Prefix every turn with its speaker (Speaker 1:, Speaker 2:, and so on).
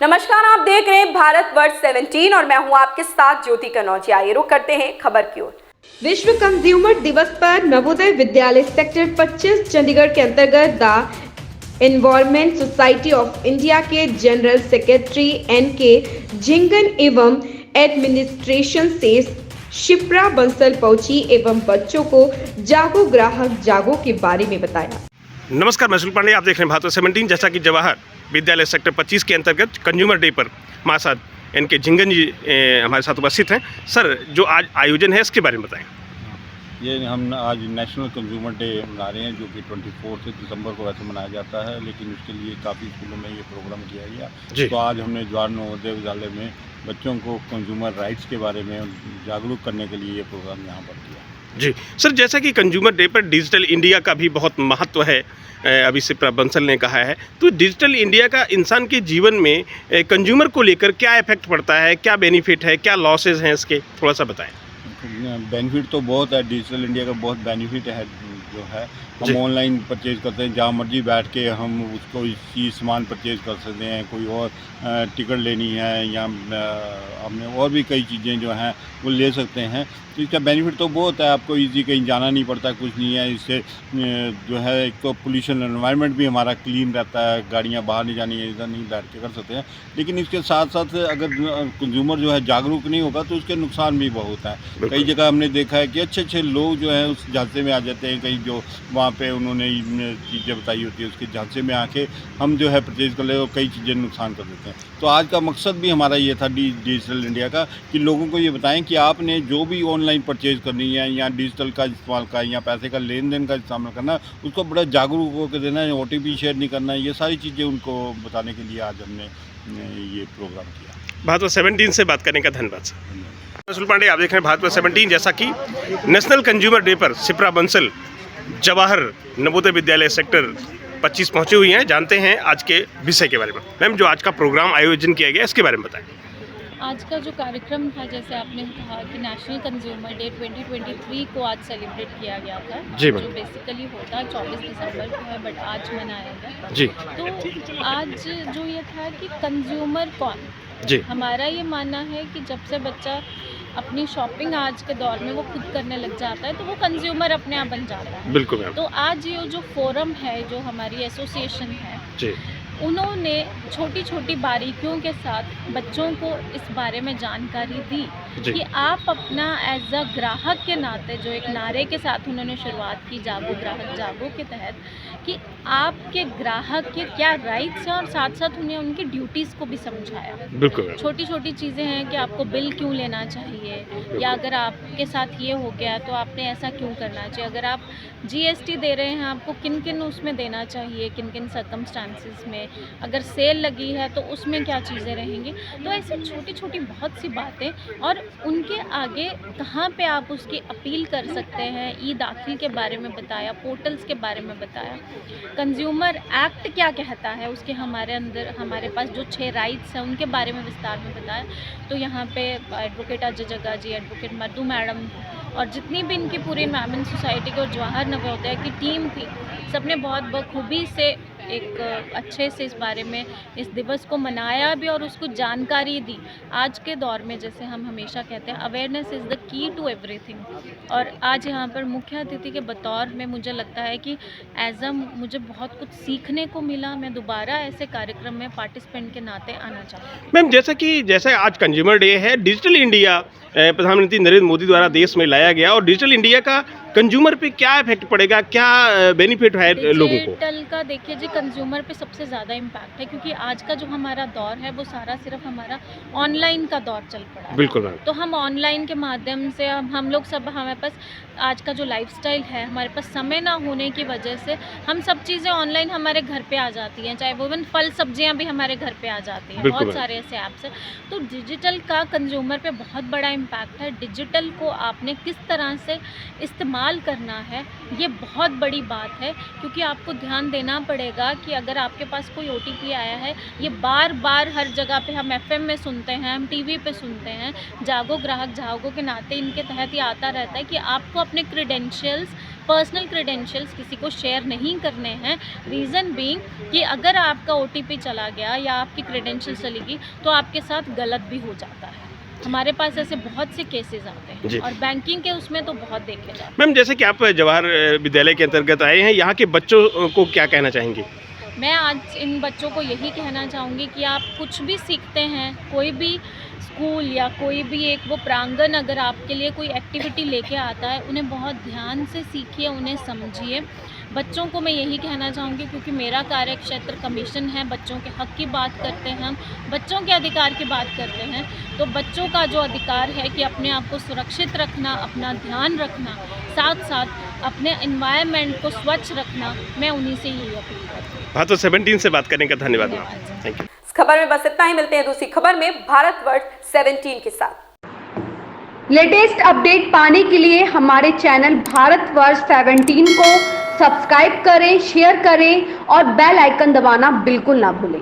Speaker 1: नमस्कार, आप देख रहे हैं भारत वर्ष 17 और मैं हूं आपके साथ ज्योति कनौजिया। आइए रुक करते हैं खबर की ओर।
Speaker 2: विश्व कंज्यूमर दिवस पर नवोदय विद्यालय सेक्टर 25 चंडीगढ़ के अंतर्गत the environment society of India के जनरल सेक्रेटरी एन.के. झिंगन एवं एडमिनिस्ट्रेशन से शिप्रा बंसल पहुंची एवं बच्चों को जागो ग्राहक जागो के बारे में बताया।
Speaker 3: नमस्कार, मैं सुनील पांडे, आप देख रहे हैं भारत 17। जैसा कि जवाहर विद्यालय सेक्टर 25 के अंतर्गत कंज्यूमर डे पर महासाद एन.के. झिंगन जी हमारे साथ उपस्थित हैं। सर, जो आज आयोजन है इसके बारे में बताएं।
Speaker 4: ये हम आज नेशनल कंज्यूमर डे मना रहे हैं, जो कि 24 दिसंबर को वैसे मनाया जाता है, लेकिन उसके लिए काफ़ी स्कूलों में ये प्रोग्राम किया गया। तो आज हमने जवाहर नवोदय विद्यालय में बच्चों को कंज्यूमर राइट्स के बारे में जागरूक करने के लिए ये प्रोग्राम यहाँ पर किया।
Speaker 3: जी सर, जैसा कि कंज्यूमर डे पर डिजिटल इंडिया का भी बहुत महत्व है, अभी शिप्रा बंसल ने कहा है, तो डिजिटल इंडिया का इंसान के जीवन में कंज्यूमर को लेकर क्या इफेक्ट पड़ता है, क्या बेनिफिट है, क्या लॉसेज हैं इसके, थोड़ा सा बताएं।
Speaker 4: बेनिफिट तो बहुत है, डिजिटल इंडिया का बहुत बेनिफिट है। जो है हम ऑनलाइन परचेज़ करते हैं, जहाँ मर्जी बैठ के हम उसको चीज़ सामान परचेज़ कर सकते हैं। कोई और टिकट लेनी है या हमने और भी कई चीज़ें जो हैं वो ले सकते हैं। तो इसका बेनिफिट तो बहुत है, आपको इजी कहीं जाना नहीं पड़ता, कुछ नहीं है। इससे जो है एक तो पोल्यूशन एनवायरनमेंट भी हमारा क्लीन रहता है, गाड़ियाँ बाहर नहीं जानी है, इधर नहीं बैठ के कर सकते हैं। लेकिन इसके साथ साथ अगर कंज्यूमर जो है जागरूक नहीं होगा तो उसके नुकसान भी बहुत हैं। कई जगह हमने देखा है कि अच्छे अच्छे लोग जो हैं उस झांसे में आ जाते हैं, कहीं जो वहाँ पे उन्होंने चीज़ें बताई होती है उसके झांसे में आके हम जो है परचेज़ कर ले और कई चीज़ें नुकसान कर देते हैं। तो आज का मकसद भी हमारा ये था डिजिटल इंडिया का, कि लोगों को ये बताएं कि आपने जो भी ऑनलाइन परचेज़ करनी है या डिजिटल का इस्तेमाल का या पैसे का लेन देन का इस्तेमाल करना, उसको बड़ा जागरूक होकर देना है, OTP शेयर नहीं करना है, ये सारी चीज़ें उनको बताने के लिए आज हमने ये प्रोग्राम किया।
Speaker 3: भारत 17 से बात करने का धन्यवाद सर। सुनील पांडे, आप देख रहे हैं भारत 17। जैसा कि नेशनल कंज्यूमर डे पर शिप्रा बंसल जवाहर नवोदय विद्यालय सेक्टर 25 पहुंची हुई हैं, जानते हैं आज के विषय के बारे में। मैम, जो आज का प्रोग्राम आयोजन किया गया इसके बारे में बताएं।
Speaker 5: आज का जो कार्यक्रम था, जैसे आपने कहा कि नेशनल कंज्यूमर डे 2023 को आज सेलिब्रेट किया गया था,
Speaker 3: जी
Speaker 5: जो बेसिकली होता 24 दिसंबर को है, बट आज मनाया गया।
Speaker 3: जी,
Speaker 5: तो आज जो ये था कि कंज्यूमर कौन,
Speaker 3: जी,
Speaker 5: हमारा ये मानना है कि जब से बच्चा अपनी शॉपिंग आज के दौर में वो खुद करने लग जाता है तो वो कंज्यूमर अपने आप बन जाता है।
Speaker 3: बिल्कुल मैम।
Speaker 5: तो आज ये जो फोरम है, जो हमारी एसोसिएशन है,
Speaker 3: जी,
Speaker 5: उन्होंने छोटी छोटी बारीकियों के साथ बच्चों को इस बारे में जानकारी दी कि आप अपना एज अ ग्राहक के नाते, जो एक नारे के साथ उन्होंने शुरुआत की जागो ग्राहक जागो के तहत, कि आपके ग्राहक के क्या राइट्स हैं और साथ साथ उन्हें उनकी ड्यूटीज़ को भी समझाया।
Speaker 3: बिल्कुल।
Speaker 5: छोटी छोटी चीज़ें हैं कि आपको बिल क्यों लेना चाहिए, या अगर आपके साथ ये हो गया तो आपने ऐसा क्यों करना चाहिए, अगर आप GST दे रहे हैं आपको किन किन उसमें देना चाहिए, किन किन सर्कमस्टांसिस में, अगर सेल लगी है तो उसमें क्या चीज़ें रहेंगी। तो ऐसी छोटी छोटी बहुत सी बातें, और उनके आगे कहाँ पे आप उसकी अपील कर सकते हैं, ई-दाखिल के बारे में बताया, पोर्टल्स के बारे में बताया, कंज्यूमर एक्ट क्या कहता है, उसके हमारे पास जो 6 राइट्स हैं उनके बारे में विस्तार में बताया। तो यहाँ पे एडवोकेट अजय जग्गा जी, एडवोकेट मधु मैडम और जितनी भी इनकी पूरी एनवायरमेंट सोसाइटी की और जवाहर नवोदय की टीम थी, सबने बहुत बखूबी से एक अच्छे से इस बारे में इस दिवस को मनाया भी और उसको जानकारी दी। आज के दौर में, जैसे हम हमेशा कहते हैं, awareness is the key to everything. और आज यहाँ पर मुख्य अतिथि के बतौर में मुझे लगता है कि मुझे बहुत कुछ सीखने को मिला। मैं दोबारा ऐसे कार्यक्रम में पार्टिसिपेंट के नाते आना चाहती हूँ।
Speaker 3: मैम, जैसे आज कंज्यूमर डे है, डिजिटल इंडिया प्रधानमंत्री नरेंद्र मोदी द्वारा देश में लाया गया, और डिजिटल इंडिया का कंज्यूमर पे क्या इफेक्ट पड़ेगा, क्या बेनिफिट है लोगों को?
Speaker 5: डिजिटल का देखिए जी, कंज्यूमर पे सबसे ज़्यादा इम्पैक्ट है, क्योंकि आज का जो हमारा दौर है वो सारा सिर्फ हमारा ऑनलाइन का दौर चल पड़ा है।
Speaker 3: बिल्कुल मैम।
Speaker 5: तो हम ऑनलाइन के माध्यम से हम लोग सब, हमारे पास आज का जो लाइफस्टाइल है, हमारे पास समय ना होने की वजह से हम सब चीज़ें ऑनलाइन हमारे घर पे आ जाती हैं, चाहे वो इवन फल सब्जियां भी हमारे घर पे आ जाती हैं, बहुत सारे ऐसे ऐप्स हैं। तो डिजिटल का कंज्यूमर पे बहुत बड़ा इम्पैक्ट है। डिजिटल को आपने किस तरह से इस्तेमाल करना है, ये बहुत बड़ी बात है, क्योंकि आपको ध्यान देना पड़ेगा कि अगर आपके पास कोई OTP आया है, ये बार बार हर जगह पे हम FM में सुनते हैं, हम TV पे सुनते हैं, जागो ग्राहक जागो के नाते इनके तहत ये आता रहता है कि आपको अपने क्रेडेंशियल्स पर्सनल क्रेडेंशियल्स किसी को शेयर नहीं करने हैं। रीज़न बीइंग कि अगर आपका OTP चला गया या आपकी क्रेडेंशियल्स चली गई तो आपके साथ गलत भी हो जाता है। हमारे पास ऐसे बहुत से केसेस आते
Speaker 3: जी।
Speaker 5: हैं और बैंकिंग के उसमें तो बहुत देखे जाते हैं।
Speaker 3: मैम, जैसे कि आप जवाहर विद्यालय के अंतर्गत आए हैं, यहाँ के बच्चों को क्या कहना चाहेंगे?
Speaker 5: मैं आज इन बच्चों को यही कहना चाहूँगी कि आप कुछ भी सीखते हैं, कोई भी स्कूल या कोई भी एक वो प्रांगण अगर आपके लिए कोई एक्टिविटी लेके आता है, उन्हें बहुत ध्यान से सीखिए, उन्हें समझिए। बच्चों को मैं यही कहना चाहूँगी, क्योंकि मेरा कार्य क्षेत्र कमीशन है, बच्चों के हक की बात करते हैं हम, बच्चों के अधिकार की बात करते हैं, तो बच्चों का जो अधिकार है कि अपने आप को सुरक्षित रखना, अपना ध्यान रखना, साथ साथ अपने एनवायरनमेंट को स्वच्छ रखना, मैं उन्हीं से यही अपील करती हूँ।
Speaker 3: भारत 17 से बात करने का धन्यवाद मैम।
Speaker 5: धन्यवाद।
Speaker 3: Thank you.
Speaker 1: इस खबर में बस इतना ही। मिलते हैं दूसरी खबर में भारतवर्ष 17 के साथ।
Speaker 2: लेटेस्ट अपडेट पाने के लिए हमारे चैनल भारतवर्ष 17 को सब्सक्राइब करें, शेयर करें और बेल आइकन दबाना बिल्कुल ना भूलें।